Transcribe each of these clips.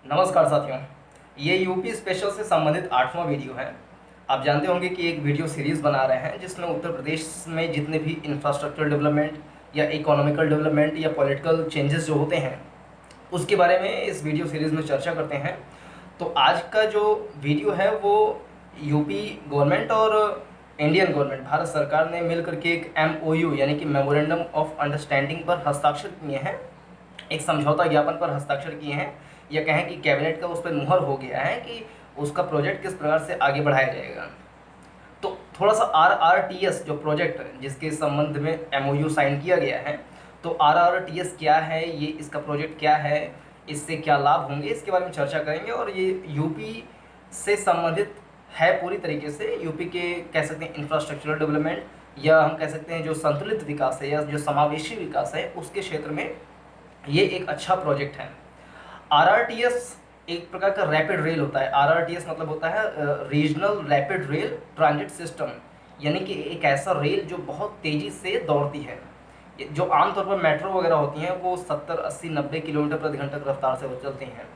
नमस्कार साथियों। ये यूपी स्पेशल से संबंधित 8वां वीडियो है। आप जानते होंगे कि एक वीडियो सीरीज़ बना रहे हैं जिसमें उत्तर प्रदेश में जितने भी इंफ्रास्ट्रक्चर डेवलपमेंट या इकोनॉमिकल डेवलपमेंट या पॉलिटिकल चेंजेस जो होते हैं उसके बारे में इस वीडियो सीरीज़ में चर्चा करते हैं। तो आज का जो वीडियो है वो यूपी गवर्नमेंट और इंडियन गवर्नमेंट भारत सरकार ने मिल करके एक MOU यानी कि मेमोरेंडम ऑफ अंडरस्टैंडिंग पर हस्ताक्षर किए हैं, एक समझौता ज्ञापन पर हस्ताक्षर किए हैं, या कहें कि कैबिनेट का उस पर मुहर हो गया है कि उसका प्रोजेक्ट किस प्रकार से आगे बढ़ाया जाएगा। तो थोड़ा सा RRTS जो प्रोजेक्ट जिसके संबंध में MOU साइन किया गया है, तो RRTS क्या है, ये इसका प्रोजेक्ट क्या है, इससे क्या लाभ होंगे, इसके बारे में चर्चा करेंगे। और ये यूपी से संबंधित है पूरी तरीके से। यूपी के कह सकते हैं इंफ्रास्ट्रक्चरल डेवलपमेंट या हम कह सकते हैं जो संतुलित विकास है या जो समावेशी विकास है उसके क्षेत्र में ये एक अच्छा प्रोजेक्ट है। RRTS एक प्रकार का रैपिड रेल होता है। RRTS मतलब होता है regional rapid rail transit system, यानी कि एक ऐसा रेल जो बहुत तेज़ी से दौड़ती है। जो आमतौर पर मेट्रो वगैरह होती हैं वो 70, 80, 90 किलोमीटर प्रति घंटा की रफ्तार से वो चलती हैं,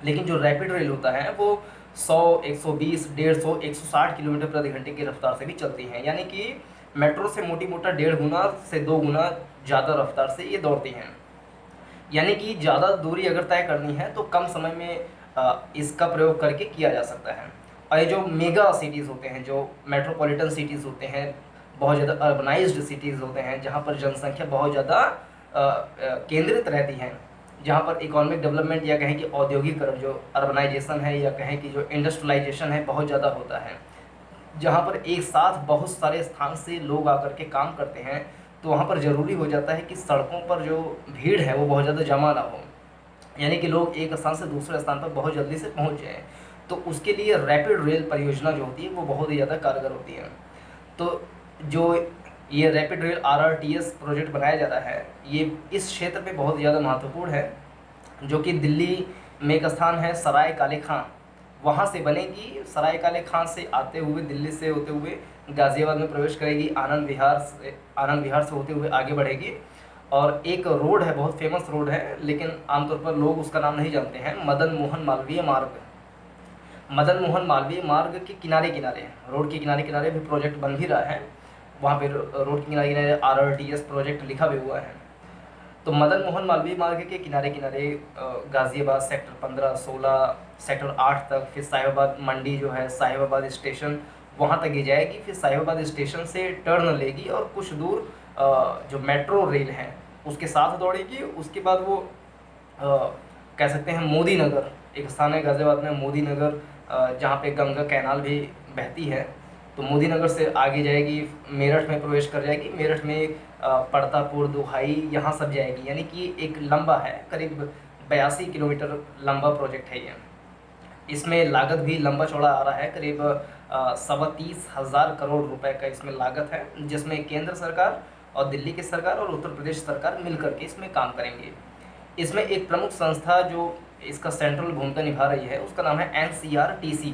लेकिन जो रैपिड रेल होता है वो 100, 120, 150, 160 किलोमीटर प्रति घंटे की रफ्तार से भी चलती हैं। यानी कि मेट्रो से मोटी मोटा 1.5 गुना से 2 गुना ज़्यादा रफ्तार से ये दौड़ती हैं। यानी कि ज़्यादा दूरी अगर तय करनी है तो कम समय में इसका प्रयोग करके किया जा सकता है। और ये जो मेगा सिटीज़ होते हैं, जो मेट्रोपॉलिटन सिटीज़ होते हैं, बहुत ज़्यादा अर्बनाइज्ड सिटीज़ होते हैं, जहाँ पर जनसंख्या बहुत ज़्यादा केंद्रित रहती है, जहाँ पर इकोनॉमिक डेवलपमेंट या कहें कि औद्योगिकरण जो अर्बनाइजेशन है या कहें कि जो इंडस्ट्रियलाइजेशन है बहुत ज़्यादा होता है, जहाँ पर एक साथ बहुत सारे स्थान से लोग आकर के काम करते हैं, तो वहाँ पर ज़रूरी हो जाता है कि सड़कों पर जो भीड़ है वो बहुत ज़्यादा जमा ना हो, यानी कि लोग एक स्थान से दूसरे स्थान पर बहुत जल्दी से पहुँच जाएँ। तो उसके लिए रैपिड रेल परियोजना जो होती है वो बहुत ही ज़्यादा कारगर होती है। तो जो ये रैपिड रेल RRTS प्रोजेक्ट बनाया जा रहा है ये इस क्षेत्र में बहुत ज़्यादा महत्वपूर्ण है, जो कि दिल्ली में एक स्थान है सराय काले खां, वहाँ से बनेगी। सराय काले खां से आते हुए दिल्ली से होते हुए गाज़ियाबाद में प्रवेश करेगी, आनंद विहार से होते हुए आगे बढ़ेगी। और एक रोड है, बहुत फेमस रोड है, लेकिन आमतौर पर लोग उसका नाम नहीं जानते हैं, मदन मोहन मालवीय मार्ग। मदन मोहन मालवीय मार्ग के किनारे किनारे, रोड के किनारे किनारे भी प्रोजेक्ट बन भी रहा है, वहाँ पे रोड के किनारे किनारे RRTS प्रोजेक्ट लिखा भी हुआ है। तो मदन मोहन मालवीय मार्ग के किनारे किनारे गाज़ियाबाद सेक्टर 15, 16, सेक्टर 8 तक, फिर साहिबाबाद मंडी जो है, साहिबाबाद स्टेशन, वहाँ तक ये जाएगी। फिर साहिबाबाद स्टेशन से टर्न लेगी और कुछ दूर जो मेट्रो रेल है उसके साथ दौड़ेगी। उसके बाद वो कह सकते हैं मोदी नगर, एक स्थान है गाज़ियाबाद में मोदी नगर, जहाँ पे गंगा कैनाल भी बहती है। तो मोदी नगर से आगे जाएगी, मेरठ में प्रवेश कर जाएगी, मेरठ में पड़तापुर, दुहाई, यहाँ सब जाएगी। यानी कि एक लंबा है, करीब 82 किलोमीटर लंबा प्रोजेक्ट है ये। इसमें लागत भी लंबा चौड़ा आ रहा है, करीब 30,25,000 करोड़ रुपए का इसमें लागत है, जिसमें केंद्र सरकार और दिल्ली की सरकार और उत्तर प्रदेश सरकार मिलकर के इसमें काम करेंगे। इसमें एक प्रमुख संस्था जो इसका सेंट्रल भूमिका निभा रही है उसका नाम है NCRTC,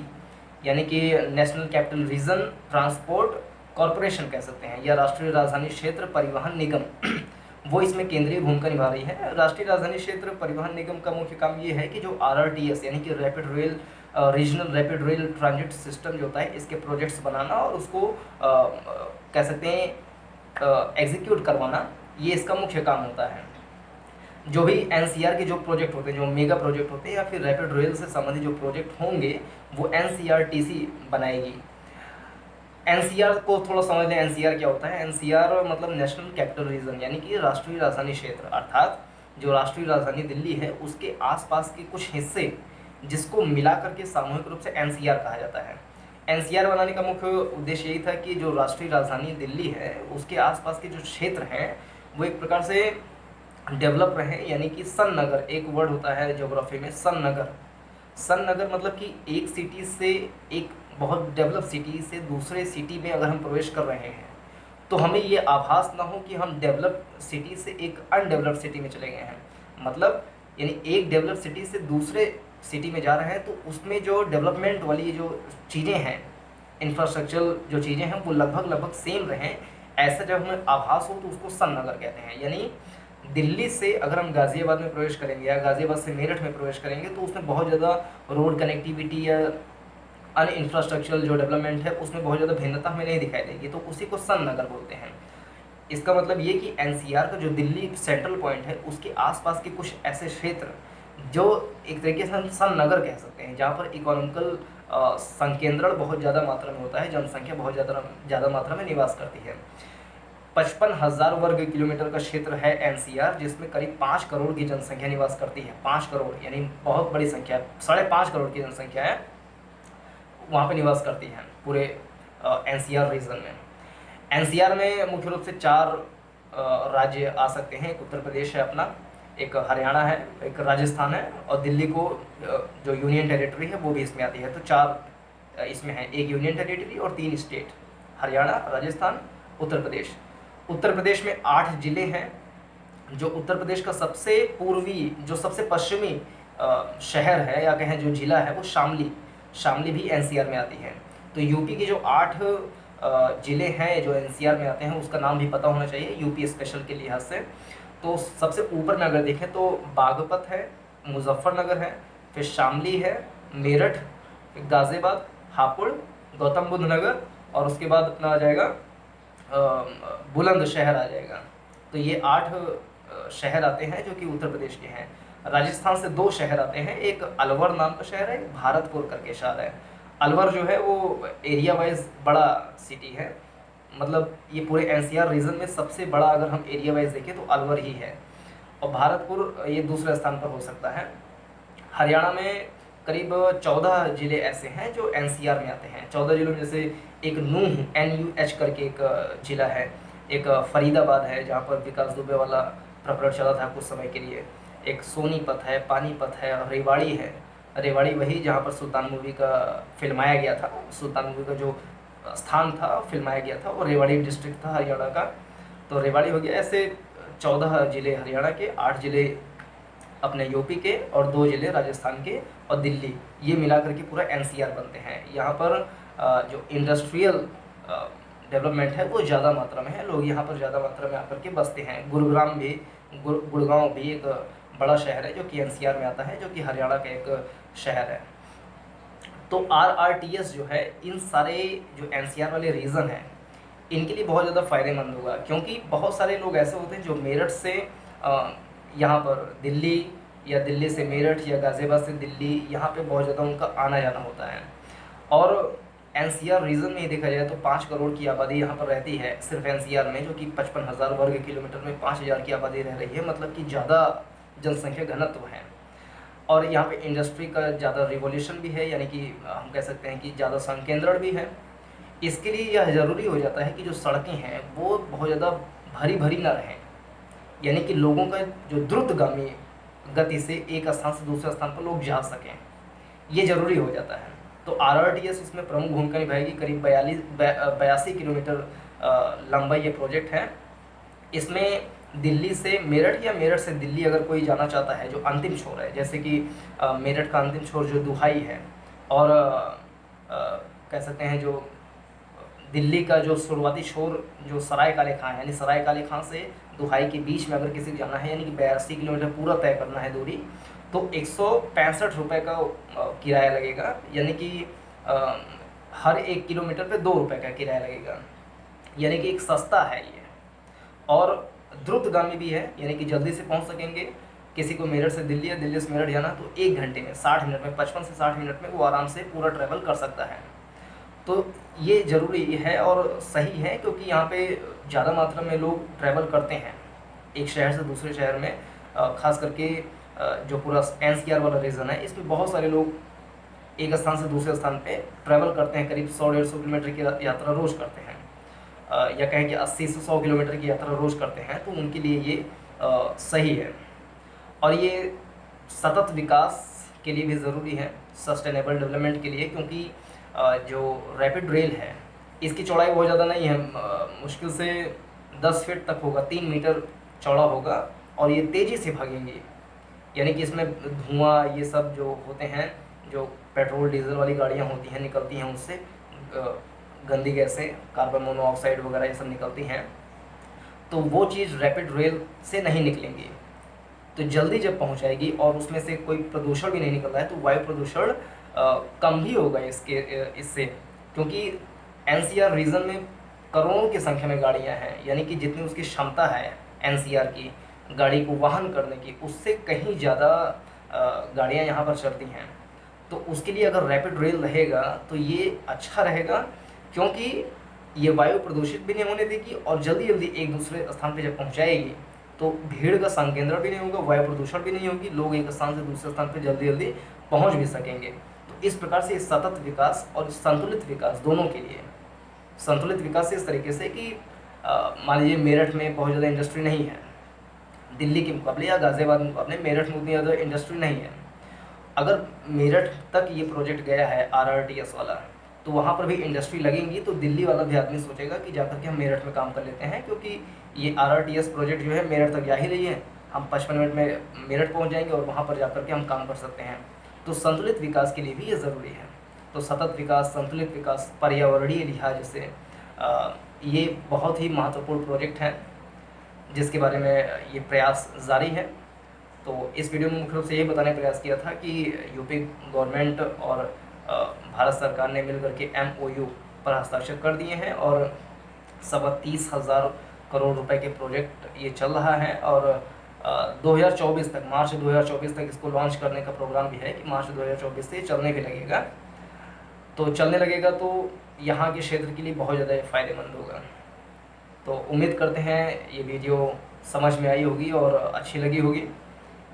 यानी कि national capital region transport corporation कह सकते हैं, या राष्ट्रीय राजधानी क्षेत्र परिवहन निगम। वो इसमें केंद्रीय भूमिका निभा रही है। राष्ट्रीय राजधानी क्षेत्र परिवहन निगम का मुख्य काम ये है कि जो RRTS यानी कि rapid rail regional rapid rail transit system जो होता है इसके प्रोजेक्ट्स बनाना और उसको कह सकते हैं एग्जीक्यूट करवाना, ये इसका मुख्य काम होता है। जो भी NCR के जो प्रोजेक्ट होते हैं, जो मेगा प्रोजेक्ट होते हैं या फिर रैपिड रेल से संबंधित जो प्रोजेक्ट होंगे वो NCRTC बनाएगी। NCR को थोड़ा समझ लें, NCR क्या होता है। NCR मतलब नेशनल कैपिटल रीजन, यानी कि राष्ट्रीय राजधानी क्षेत्र, अर्थात जो राष्ट्रीय राजधानी दिल्ली है उसके आसपास के कुछ हिस्से जिसको मिला करके सामूहिक रूप से NCR कहा जाता है। NCR बनाने का मुख्य उद्देश्य यही था कि जो राष्ट्रीय राजधानी दिल्ली है उसके आसपास के जो क्षेत्र हैं वो एक प्रकार से डेवलप रहे, यानी कि सन नगर एक वर्ड होता है ज्योग्राफी में, सन नगर। सन नगर मतलब कि एक सिटी से, एक बहुत डेवलप सिटी से दूसरे सिटी में अगर हम प्रवेश कर रहे हैं तो हमें ये आभास ना हो कि हम डेवलप सिटी से एक अनडेवलप सिटी में चले गए हैं। मतलब यानी एक डेवलप सिटी से दूसरे सिटी में जा रहे हैं तो उसमें जो डेवलपमेंट वाली जो चीज़ें हैं, इंफ्रास्ट्रक्चर जो चीज़ें हैं वो लगभग लगभग सेम रहें, ऐसा जब हमें आभास हो तो उसको सन नगर कहते हैं। यानी दिल्ली से अगर हम गाज़ियाबाद में प्रवेश करेंगे या गाज़ियाबाद से मेरठ में प्रवेश करेंगे तो उसमें बहुत ज़्यादा रोड कनेक्टिविटी या अन्य इंफ्रास्ट्रक्चरल जो डेवलपमेंट है उसमें बहुत ज़्यादा भिन्नता हमें नहीं दिखाई देगी, तो उसी को सन नगर बोलते हैं। इसका मतलब ये कि एनसीआर का जो दिल्ली सेंट्रल पॉइंट है उसके आसपास के कुछ ऐसे क्षेत्र जो एक तरीके से हम सन नगर कह सकते हैं, जहाँ पर इकोनॉमिकल संकेंद्रण बहुत ज़्यादा मात्रा में होता है, जनसंख्या बहुत ज़्यादा मात्रा में निवास करती है। 55,000 वर्ग किलोमीटर का क्षेत्र है एनसीआर, जिसमें करीब 5 करोड़ की जनसंख्या निवास करती है। 5 करोड़ यानी बहुत बड़ी संख्या है, 5.5 करोड़ की जनसंख्या है वहाँ पे निवास करती है पूरे एनसीआर रीजन में। एनसीआर में मुख्य रूप से 4 राज्य आ सकते हैं। एक उत्तर प्रदेश है अपना, एक हरियाणा है, एक राजस्थान है और दिल्ली को जो यूनियन टेरिटरी है वो भी इसमें आती है। तो 4 इसमें है, एक यूनियन टेरिटरी और 3 स्टेट, हरियाणा, राजस्थान, उत्तर प्रदेश। उत्तर प्रदेश में 8 जिले हैं। जो उत्तर प्रदेश का सबसे पूर्वी, जो सबसे पश्चिमी शहर है या कहें जो जिला है वो शामली भी एनसीआर में आती है। तो यूपी के जो 8 ज़िले हैं जो एनसीआर में आते हैं उसका नाम भी पता होना चाहिए यूपी स्पेशल के लिहाज से। तो सबसे ऊपर में अगर देखें तो बागपत है, मुजफ्फरनगर है, फिर शामली है, मेरठ, गाज़ियाबाद, हापुड़, गौतम बुद्ध नगर और उसके बाद अपना आ जाएगा बुलंदशहर आ जाएगा। तो ये 8 शहर आते हैं जो कि उत्तर प्रदेश के हैं। राजस्थान से 2 शहर आते हैं, एक अलवर नाम का शहर है, एक भारतपुर करके शहर है। अलवर जो है वो एरिया वाइज बड़ा सिटी है, मतलब ये पूरे एनसीआर रीजन में सबसे बड़ा अगर हम एरिया वाइज देखें तो अलवर ही है, और भारतपुर ये दूसरे स्थान पर हो सकता है। हरियाणा में करीब 14 ज़िले ऐसे हैं जो एनसीआर में आते हैं। 14 ज़िलों में जैसे एक नूह NUH करके एक ज़िला है, एक फरीदाबाद है जहाँ पर विकास दुबे वाला प्रकरण चला था कुछ समय के लिए, एक सोनीपत है, पानीपत है, रेवाड़ी है। रेवाड़ी वही जहाँ पर सुल्तान मूवी का फिल्माया गया था, सुल्तान मूवी का जो स्थान था फिल्माया गया था वो रेवाड़ी डिस्ट्रिक्ट था हरियाणा का। तो रेवाड़ी हो गया। ऐसे 14 ज़िले हरियाणा के, 8 ज़िले अपने यूपी के और 2 ज़िले राजस्थान के और दिल्ली, ये मिला करके पूरा एनसीआर बनते हैं। यहाँ पर जो इंडस्ट्रियल डेवलपमेंट है वो ज़्यादा मात्रा में है, लोग यहाँ पर ज़्यादा मात्रा में आकर के बसते हैं। गुरुग्राम भी, गुड़गांव भी एक बड़ा शहर है जो कि एनसीआर में आता है, जो कि हरियाणा का एक शहर है। तो RRTS जो है इन सारे जो एनसीआर वाले रीजन हैं इनके लिए बहुत ज़्यादा फ़ायदेमंद होगा, क्योंकि बहुत सारे लोग ऐसे होते हैं जो मेरठ से यहाँ पर दिल्ली या दिल्ली से मेरठ या गाज़ियाबाद से दिल्ली, यहाँ पे बहुत ज़्यादा उनका आना जाना होता है। और एनसीआर रीजन में ही देखा जाए तो 5 करोड़ की आबादी यहाँ पर रहती है सिर्फ एनसीआर में, जो कि 55,000 वर्ग किलोमीटर में 5,000 की आबादी रह रही है, मतलब कि ज़्यादा जनसंख्या घनत्व है। और यहाँ पे इंडस्ट्री का ज़्यादा रिवोल्यूशन भी है, यानी कि हम कह सकते हैं कि ज़्यादा संकेंद्रण भी है। इसके लिए यह ज़रूरी हो जाता है कि जो सड़कें हैं वो बहुत ज़्यादा भरी भरी ना रहें, यानी कि लोगों का जो द्रुतगामी गति से एक स्थान से दूसरे स्थान पर लोग जा सकें, ये ज़रूरी हो जाता है। तो RRTS इसमें प्रमुख भूमिका निभाएगी। करीब 82 किलोमीटर लंबा ये प्रोजेक्ट है। इसमें दिल्ली से मेरठ या मेरठ से दिल्ली अगर कोई जाना चाहता है, जो अंतिम छोर है, जैसे कि मेरठ का अंतिम छोर जो दुहाई है, और कह सकते हैं जो दिल्ली का जो शुरुआती छोर जो सराय काले खां है, यानी सराय काले खां से दुहाई के बीच में अगर किसी को जाना है, यानी कि 82 किलोमीटर पूरा तय करना है दूरी, तो 165 रुपये का किराया लगेगा, यानी कि हर 1 किलोमीटर पे 2 रुपये का किराया लगेगा, यानी कि एक सस्ता है ये, और द्रुतगामी भी है, यानी कि जल्दी से पहुंच सकेंगे। किसी को मेरठ से दिल्ली या दिल्ली से मेरठ जाना तो 1 घंटे में, 60 मिनट में, 55 से 60 मिनट में वो आराम से पूरा ट्रैवल कर सकता है। तो ये ज़रूरी है और सही है, क्योंकि यहाँ पे ज़्यादा मात्रा में लोग ट्रैवल करते हैं एक शहर से दूसरे शहर में, ख़ास करके जो पूरा एनसीआर वाला रीजन है इसमें बहुत सारे लोग एक स्थान से दूसरे स्थान पे ट्रैवल करते हैं। करीब 100-150 किलोमीटर की यात्रा रोज़ करते हैं, या कहें कि 80 से 100 किलोमीटर की यात्रा रोज़ करते हैं, तो उनके लिए ये सही है। और ये सतत विकास के लिए भी ज़रूरी है, सस्टेनेबल डेवलपमेंट के लिए, क्योंकि जो रैपिड रेल है इसकी चौड़ाई बहुत ज़्यादा नहीं है, मुश्किल से 10 फीट तक होगा, 3 मीटर चौड़ा होगा, और ये तेज़ी से भागेंगे, यानी कि इसमें धुआं ये सब जो होते हैं, जो पेट्रोल डीजल वाली गाड़ियाँ होती हैं निकलती हैं, उससे गंदी गैसें, कार्बन मोनोऑक्साइड वगैरह ये सब निकलती हैं, तो वो चीज़ रैपिड रेल से नहीं निकलेंगी। तो जल्दी जब पहुंचाएगी और उसमें से कोई प्रदूषण भी नहीं निकल रहा है तो वायु प्रदूषण कम भी होगा इससे, क्योंकि एनसीआर रीजन में करोड़ों की संख्या में गाड़ियां हैं, यानी कि जितनी उसकी क्षमता है एनसीआर की गाड़ी को वहन करने की, उससे कहीं ज़्यादा गाड़ियां यहाँ पर चलती हैं। तो उसके लिए अगर रैपिड रेल रहेगा तो ये अच्छा रहेगा, क्योंकि ये वायु प्रदूषित भी नहीं होने देगी और जल्दी जल्दी एक दूसरे स्थान पे जब पहुँचाएगी तो भीड़ का संकेंद्रण भी नहीं होगा, वायु प्रदूषण भी नहीं होगी, लोग एक स्थान से दूसरे स्थान पर जल्दी जल्दी पहुँच भी सकेंगे। तो इस प्रकार से सतत विकास और संतुलित विकास दोनों के लिए, संतुलित विकास इस तरीके से कि मान लीजिए मेरठ में बहुत ज़्यादा इंडस्ट्री नहीं है, दिल्ली के मुकाबले या गाज़ियाबाद के मुकाबले मेरठ में उतनी ज़्यादा इंडस्ट्री नहीं है। अगर मेरठ तक ये प्रोजेक्ट गया है आरआरटीएस वाला, तो वहाँ पर भी इंडस्ट्री लगेंगी, तो दिल्ली वाला भी आदमी सोचेगा कि जाकर के हम मेरठ में काम कर लेते हैं, क्योंकि ये आरआरटीएस प्रोजेक्ट जो है मेरठ तक जा ही रही है, हम 55 मिनट में मेरठ पहुँच जाएंगे और वहाँ पर जाकर के हम काम कर सकते हैं। तो संतुलित विकास के लिए भी ये ज़रूरी है। तो सतत विकास, संतुलित विकास, पर्यावरणीय लिहाज से ये बहुत ही महत्वपूर्ण प्रोजेक्ट हैं जिसके बारे में ये प्रयास जारी है। तो इस वीडियो में मुख्य रूप से यही बताने का प्रयास किया था कि यूपी गवर्नमेंट और भारत सरकार ने मिलकर के MOU पर हस्ताक्षर कर दिए हैं और 30,000 करोड़ रुपए के प्रोजेक्ट ये चल रहा है और 2024 तक, मार्च 2024 तक इसको लॉन्च करने का प्रोग्राम भी है कि मार्च 2024 से चलने भी लगेगा। तो चलने लगेगा तो यहाँ के क्षेत्र के लिए बहुत ज़्यादा फ़ायदेमंद होगा। तो उम्मीद करते हैं ये वीडियो समझ में आई होगी और अच्छी लगी होगी।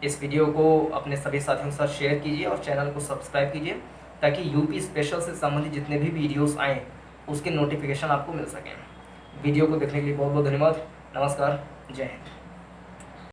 इस वीडियो को अपने सभी साथियों के साथ शेयर कीजिए और चैनल को सब्सक्राइब कीजिए, ताकि यूपी स्पेशल से संबंधित जितने भी वीडियोस आएँ उसके नोटिफिकेशन आपको मिल सकें। वीडियो को देखने के लिए बहुत बहुत धन्यवाद। नमस्कार, जय हिंद।